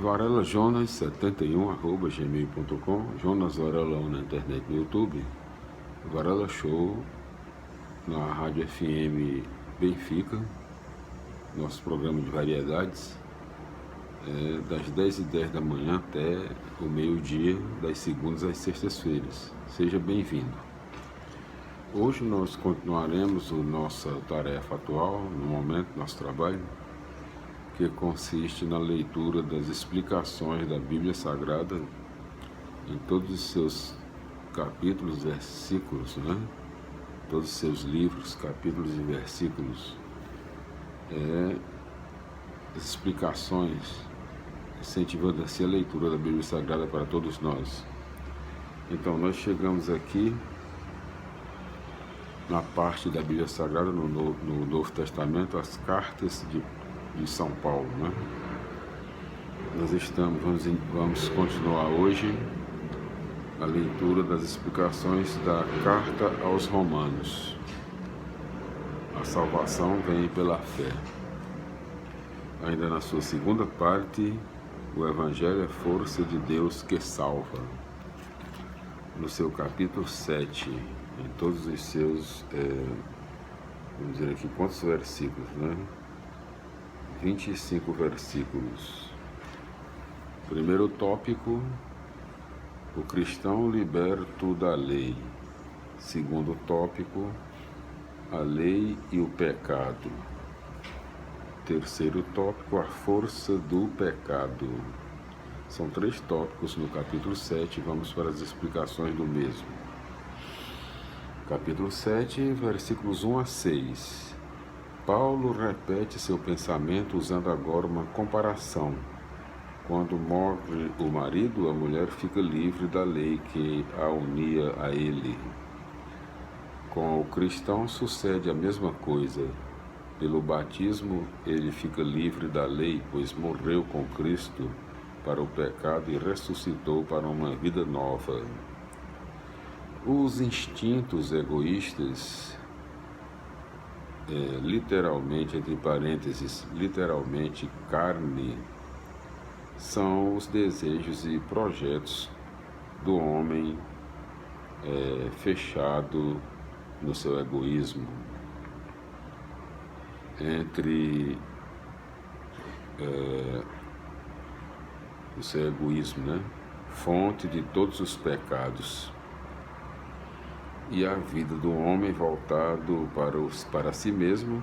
Varela Jonas 71@gmail.com, Jonas Varelão na internet, no YouTube, Varela Show na Rádio FM Benfica, nosso programa de variedades, das 10h10 da manhã até o meio-dia, das segundas às sextas-feiras. Seja bem-vindo. Hoje nós continuaremos a nossa tarefa atual, no momento, nosso trabalho, que consiste na leitura das explicações da Bíblia Sagrada em todos os seus capítulos, versículos, todos os seus livros, capítulos e versículos, as explicações, incentivando assim a leitura da Bíblia Sagrada para todos nós. Então nós chegamos aqui na parte da Bíblia Sagrada, no Novo Testamento, as cartas de São Paulo, Nós vamos continuar hoje a leitura das explicações da carta aos Romanos. A salvação vem pela fé. Ainda na sua segunda parte, o Evangelho é força de Deus que salva. No seu capítulo 7, em todos os seus, vamos dizer aqui, quantos versículos, 25 versículos. Primeiro tópico, o cristão liberto da lei. Segundo tópico, a lei e o pecado. Terceiro tópico, a força do pecado. São 3 tópicos no capítulo 7, vamos para as explicações do mesmo. Capítulo 7, versículos 1 a 6. Paulo repete seu pensamento usando agora uma comparação. Quando morre o marido, a mulher fica livre da lei que a unia a ele. Com o cristão sucede a mesma coisa. Pelo batismo, ele fica livre da lei, pois morreu com Cristo para o pecado e ressuscitou para uma vida nova. Os instintos egoístas, literalmente, entre parênteses, literalmente carne, são os desejos e projetos do homem fechado no seu egoísmo. O seu egoísmo, fonte de todos os pecados, e a vida do homem voltado para si mesmo,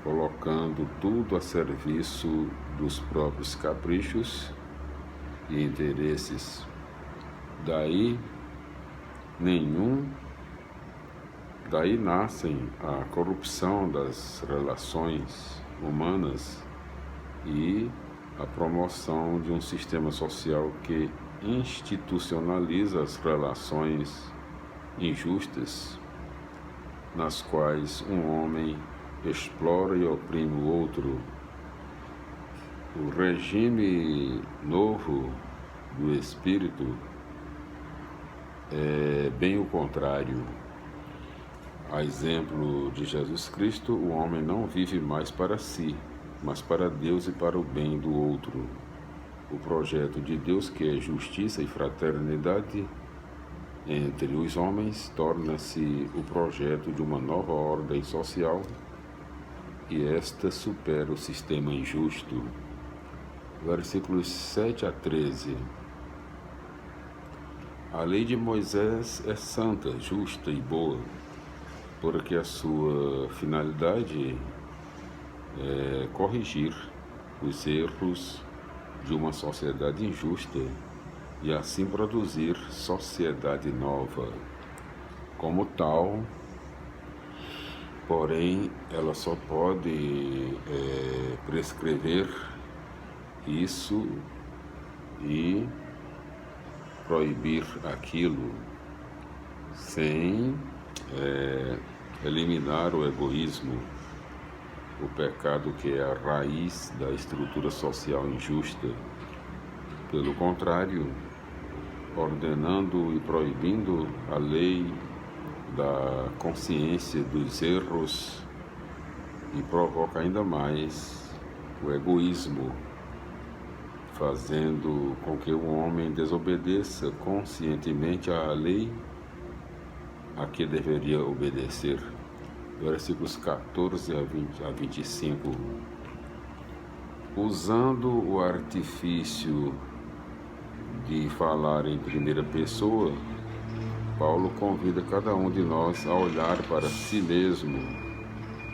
colocando tudo a serviço dos próprios caprichos e interesses. Daí nascem a corrupção das relações humanas e a promoção de um sistema social que institucionaliza as relações injustas, nas quais um homem explora e oprime o outro. O regime novo do espírito é bem o contrário. A exemplo de Jesus Cristo, o homem não vive mais para si, mas para Deus e para o bem do outro. O projeto de Deus, que é justiça e fraternidade entre os homens, torna-se o projeto de uma nova ordem social, e esta supera o sistema injusto. Versículos 7 a 13. A lei de Moisés é santa, justa e boa, porque a sua finalidade é corrigir os erros de uma sociedade injusta e assim produzir sociedade nova. Como tal, porém, ela só pode prescrever isso e proibir aquilo sem eliminar o egoísmo, o pecado que é a raiz da estrutura social injusta. Pelo contrário, ordenando e proibindo a lei da consciência dos erros, e provoca ainda mais o egoísmo, fazendo com que o homem desobedeça conscientemente à lei a que deveria obedecer. Versículos 14 a 25. Usando o artifício de falar em primeira pessoa, Paulo convida cada um de nós a olhar para si mesmo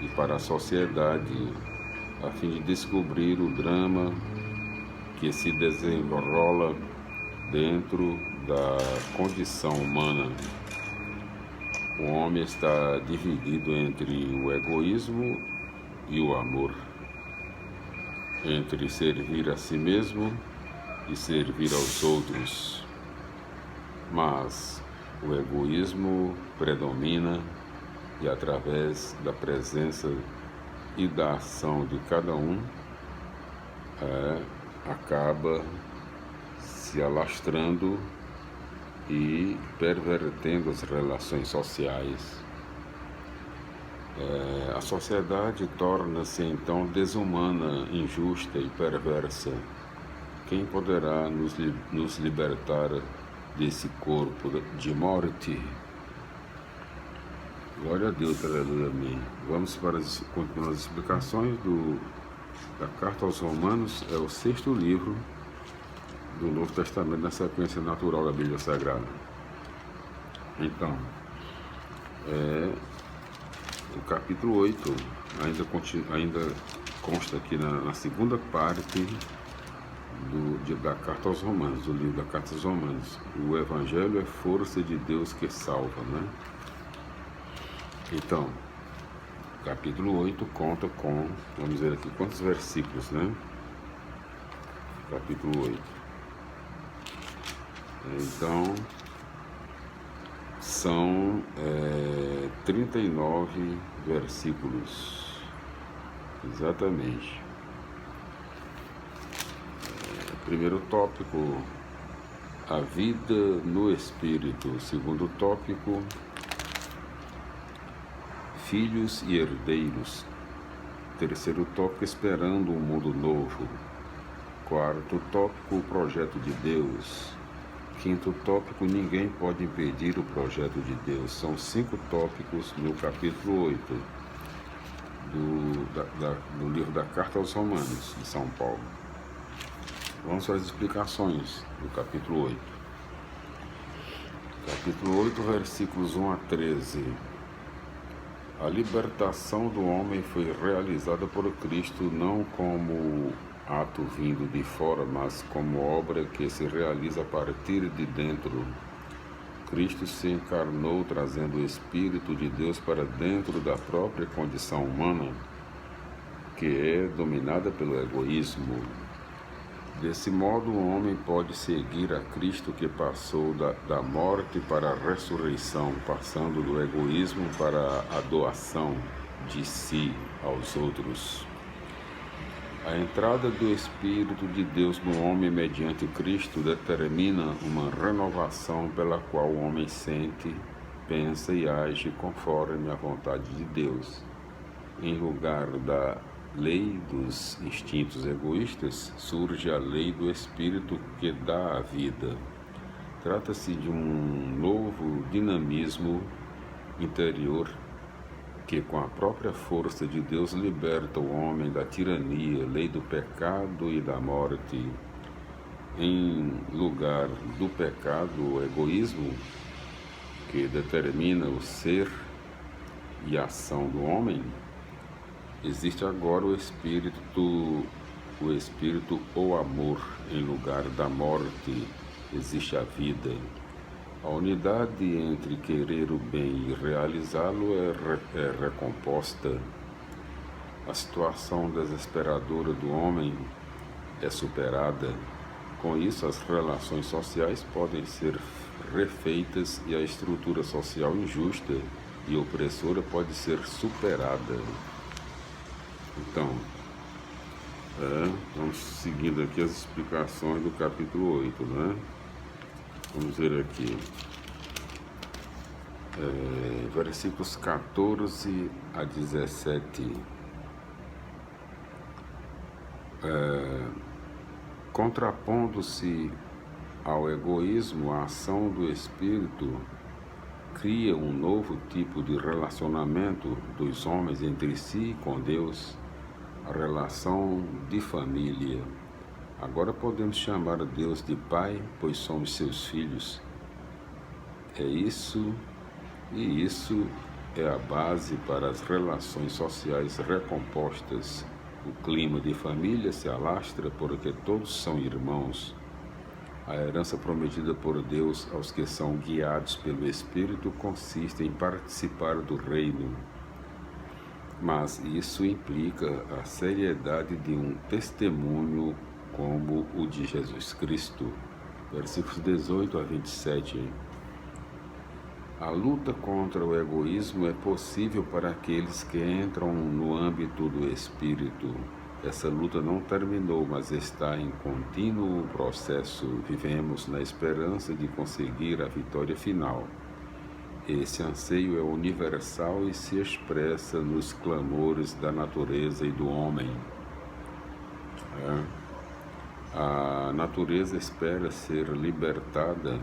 e para a sociedade, a fim de descobrir o drama que se desenrola dentro da condição humana. O homem está dividido entre o egoísmo e o amor, entre servir a si mesmo e servir aos outros. Mas o egoísmo predomina e, através da presença e da ação de cada um, acaba se alastrando e pervertendo as relações sociais. A sociedade torna-se então desumana, injusta e perversa. Quem poderá nos libertar desse corpo de morte? Glória a Deus, aleluia, amém. Vamos para continuar as explicações da Carta aos Romanos. É o 6º livro do Novo Testamento, na sequência natural da Bíblia Sagrada. Então, o capítulo 8 ainda consta aqui na segunda parte da Carta aos Romanos, do livro da Carta aos Romanos. O Evangelho é força de Deus que salva, né? Então, capítulo 8 conta com, vamos ver aqui, quantos versículos, né? Capítulo 8. Então, são 39 versículos, exatamente. Primeiro tópico, a vida no Espírito. Segundo tópico, filhos e herdeiros. Terceiro tópico, esperando um mundo novo. Quarto tópico, o projeto de Deus. Quinto tópico, ninguém pode impedir o projeto de Deus. São 5 tópicos no capítulo 8 do livro da Carta aos Romanos, de São Paulo. Vamos para as explicações do capítulo 8. Capítulo 8, versículos 1 a 13. A libertação do homem foi realizada por Cristo não como ato vindo de fora, mas como obra que se realiza a partir de dentro. Cristo se encarnou trazendo o Espírito de Deus para dentro da própria condição humana, que é dominada pelo egoísmo. Desse modo, o homem pode seguir a Cristo, que passou da morte para a ressurreição, passando do egoísmo para a doação de si aos outros. A entrada do Espírito de Deus no homem mediante Cristo determina uma renovação pela qual o homem sente, pensa e age conforme a vontade de Deus. Em lugar da lei dos instintos egoístas, surge a lei do Espírito que dá a vida. Trata-se de um novo dinamismo interior que, com a própria força de Deus, liberta o homem da tirania, lei do pecado e da morte. Em lugar do pecado, o egoísmo, que determina o ser e a ação do homem, existe agora o Espírito ou amor. Em lugar da morte, existe a vida. A unidade entre querer o bem e realizá-lo é recomposta. A situação desesperadora do homem é superada. Com isso, as relações sociais podem ser refeitas e a estrutura social injusta e opressora pode ser superada. Então, vamos seguindo aqui as explicações do capítulo 8, né? Vamos ver aqui, versículos 14 a 17. Contrapondo-se ao egoísmo, a ação do Espírito cria um novo tipo de relacionamento dos homens entre si e com Deus, a relação de família. Agora podemos chamar a Deus de Pai, pois somos seus filhos. É isso, e isso é a base para as relações sociais recompostas. O clima de família se alastra porque todos são irmãos. A herança prometida por Deus aos que são guiados pelo Espírito consiste em participar do reino. Mas isso implica a seriedade de um testemunho como o de Jesus Cristo. Versículos 18 a 27. A luta contra o egoísmo é possível para aqueles que entram no âmbito do Espírito. Essa luta não terminou, mas está em contínuo processo. Vivemos na esperança de conseguir a vitória final. Esse anseio é universal e se expressa nos clamores da natureza e do homem. A natureza espera ser libertada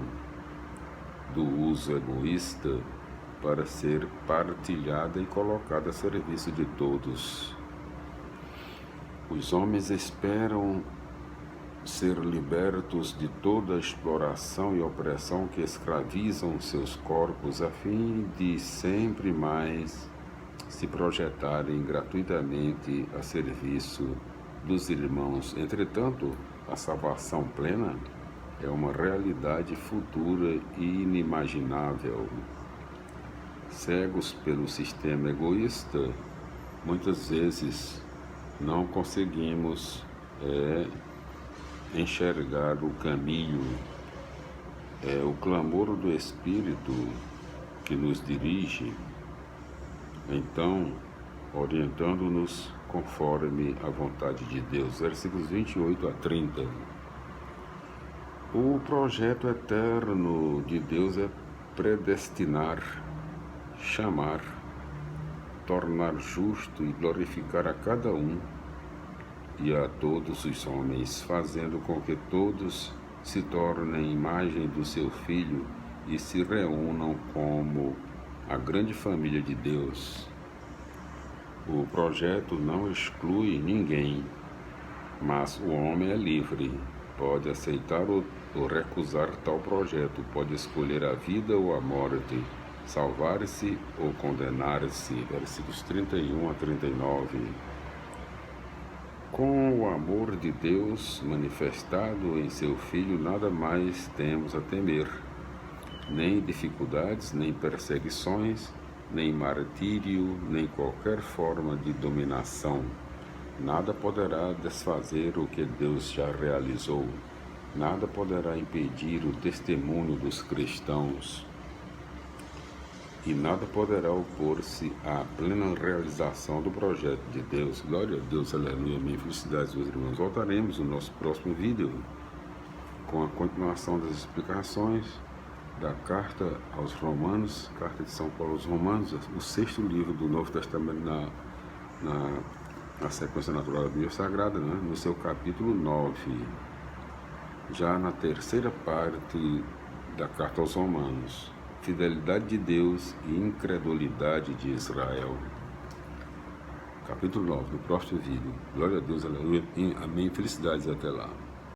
do uso egoísta para ser partilhada e colocada a serviço de todos. Os homens esperam ser libertos de toda a exploração e opressão que escravizam seus corpos, a fim de sempre mais se projetarem gratuitamente a serviço dos irmãos. Entretanto, a salvação plena é uma realidade futura e inimaginável. Cegos pelo sistema egoísta, muitas vezes não conseguimos enxergar o caminho. É o clamor do Espírito que nos dirige, então, orientando-nos conforme a vontade de Deus. Versículos 28 a 30. O projeto eterno de Deus é predestinar, chamar, tornar justo e glorificar a cada um e a todos os homens, fazendo com que todos se tornem imagem do seu Filho e se reúnam como a grande família de Deus. O projeto não exclui ninguém, mas o homem é livre. Pode aceitar ou recusar tal projeto, pode escolher a vida ou a morte, salvar-se ou condenar-se. Versículos 31 a 39. Com o amor de Deus manifestado em seu Filho, nada mais temos a temer, nem dificuldades, nem perseguições, nem martírio, nem qualquer forma de dominação. Nada poderá desfazer o que Deus já realizou. Nada poderá impedir o testemunho dos cristãos. E nada poderá opor-se à plena realização do projeto de Deus. Glória a Deus, aleluia, amém. Felicidades, meus irmãos. Voltaremos no nosso próximo vídeo com a continuação das explicações da carta aos Romanos, carta de São Paulo aos Romanos, o 6º livro do Novo Testamento na sequência natural da Bíblia Sagrada, né? No seu capítulo 9, já na terceira parte da carta aos Romanos. Fidelidade de Deus e incredulidade de Israel. Capítulo 9, no próximo vídeo. Glória a Deus, aleluia, amém, felicidades, até lá.